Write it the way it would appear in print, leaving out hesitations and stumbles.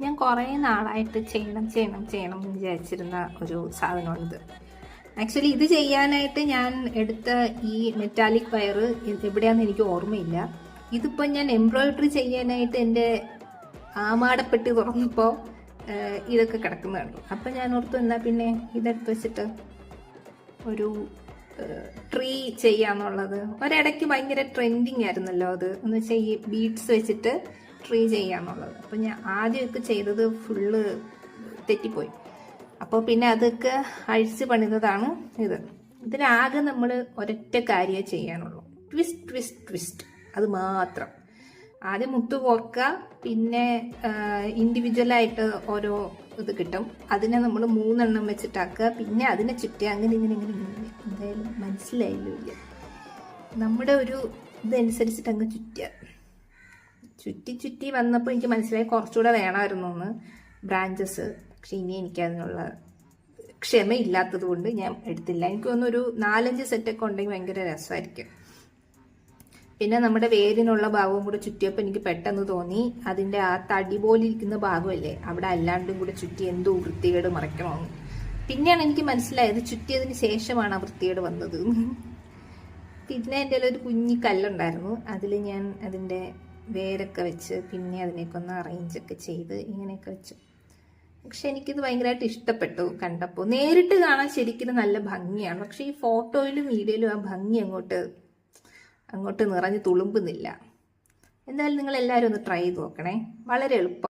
ഞാൻ കുറേ നാളായിട്ട് ചെയ്യണം എന്ന് വിചാരിച്ചിരുന്ന ഒരു സാധനമാണിത്. ആക്ച്വലി ഇത് ചെയ്യാനായിട്ട് ഞാൻ എടുത്ത ഈ മെറ്റാലിക് വയർ എവിടെയാണെന്ന് എനിക്ക് ഓർമ്മയില്ല. ഇതിപ്പോൾ ഞാൻ എംബ്രോയിഡറി ചെയ്യാനായിട്ട് എൻ്റെ ആമാടപ്പെട്ടി തുറന്നപ്പോൾ ഇതൊക്കെ കിടക്കുന്നതാണ്. അപ്പം ഞാൻ ഓർത്തു എന്നാൽ പിന്നെ ഇതെടുത്ത് വെച്ചിട്ട് ഒരു ട്രീ ചെയ്യാന്നുള്ളത്. ഒരിടയ്ക്ക് ഭയങ്കര ട്രെൻഡിങ് ആയിരുന്നല്ലോ അത്, എന്ന് വെച്ചാൽ ഈ ബീഡ്സ് വെച്ചിട്ട് ട്രീ ചെയ്യാന്നുള്ളത്. അപ്പം ഞാൻ ആദ്യമൊക്കെ ചെയ്തത് ഫുള്ള് തെറ്റിപ്പോയി. അപ്പോൾ പിന്നെ അതൊക്കെ അഴിച്ച് പണിതതാണ് ഇത്. ഇതിനാകെ നമ്മൾ ഒരൊറ്റ കാര്യമേ ചെയ്യാനുള്ളൂ, ട്വിസ്റ്റ് ട്വിസ്റ്റ് ട്വിസ്റ്റ്. അത് മാത്രം. ആദ്യം മുത്ത് കോർക്കുക, പിന്നെ ഇൻഡിവിജ്വലായിട്ട് ഓരോ ഇത് കിട്ടും, അതിനെ നമ്മൾ 3 എണ്ണം വെച്ചിട്ടാക്കുക, പിന്നെ അതിനെ ചുറ്റുക, അങ്ങനെ ഇങ്ങനെ ഇങ്ങനെ ഇങ്ങനെ. എന്തായാലും മനസ്സിലായില്ലോ ഇല്ല? നമ്മുടെ ഒരു ഇതനുസരിച്ചിട്ട് അങ്ങ് ചുറ്റുക. ചുറ്റി വന്നപ്പോൾ എനിക്ക് മനസ്സിലായി കുറച്ചുകൂടെ വേണമായിരുന്നു എന്ന് ബ്രാഞ്ചസ്. പക്ഷെ ഇനി എനിക്കതിനുള്ള ക്ഷമയില്ലാത്തത് കൊണ്ട് ഞാൻ എടുത്തില്ല. എനിക്ക് തോന്നുന്നു ഒരു 4-5 സെറ്റൊക്കെ ഉണ്ടെങ്കിൽ ഭയങ്കര രസമായിരിക്കും. പിന്നെ നമ്മുടെ വേരിനുള്ള ഭാഗവും കൂടെ ചുറ്റിയപ്പോൾ എനിക്ക് പെട്ടെന്ന് തോന്നി അതിൻ്റെ ആ തടി പോലെ ഇരിക്കുന്ന ഭാഗമല്ലേ അവിടെ അല്ലാണ്ടും കൂടെ ചുറ്റി എന്തോ വൃത്തികേട് മറയ്ക്കണമെന്ന്. പിന്നെയാണ് എനിക്ക് മനസ്സിലായത് ചുറ്റിയതിന് ശേഷമാണ് ആ വൃത്തികേട് വന്നത്. പിന്നെ എൻ്റെ ഒരു കുഞ്ഞി കല്ലുണ്ടായിരുന്നു, അതിൽ ഞാൻ അതിൻ്റെ വേരൊക്കെ വെച്ച് പിന്നെ അതിനെയൊക്കെ ഒന്ന് അറേഞ്ചൊക്കെ ചെയ്ത് ഇങ്ങനെയൊക്കെ വെച്ചു. പക്ഷെ എനിക്കിത് ഭയങ്കരമായിട്ട് ഇഷ്ടപ്പെട്ടു. കണ്ടപ്പോൾ നേരിട്ട് കാണാൻ ശരിക്കും നല്ല ഭംഗിയാണ്, പക്ഷെ ഈ ഫോട്ടോയിലും വീഡിയോയിലും ആ ഭംഗി അങ്ങോട്ട് നിറഞ്ഞ് തുളുമ്പുന്നില്ല. എന്തായാലും നിങ്ങൾ എല്ലാവരും ഒന്ന് ട്രൈ ചെയ്ത് നോക്കണേ, വളരെ എളുപ്പം.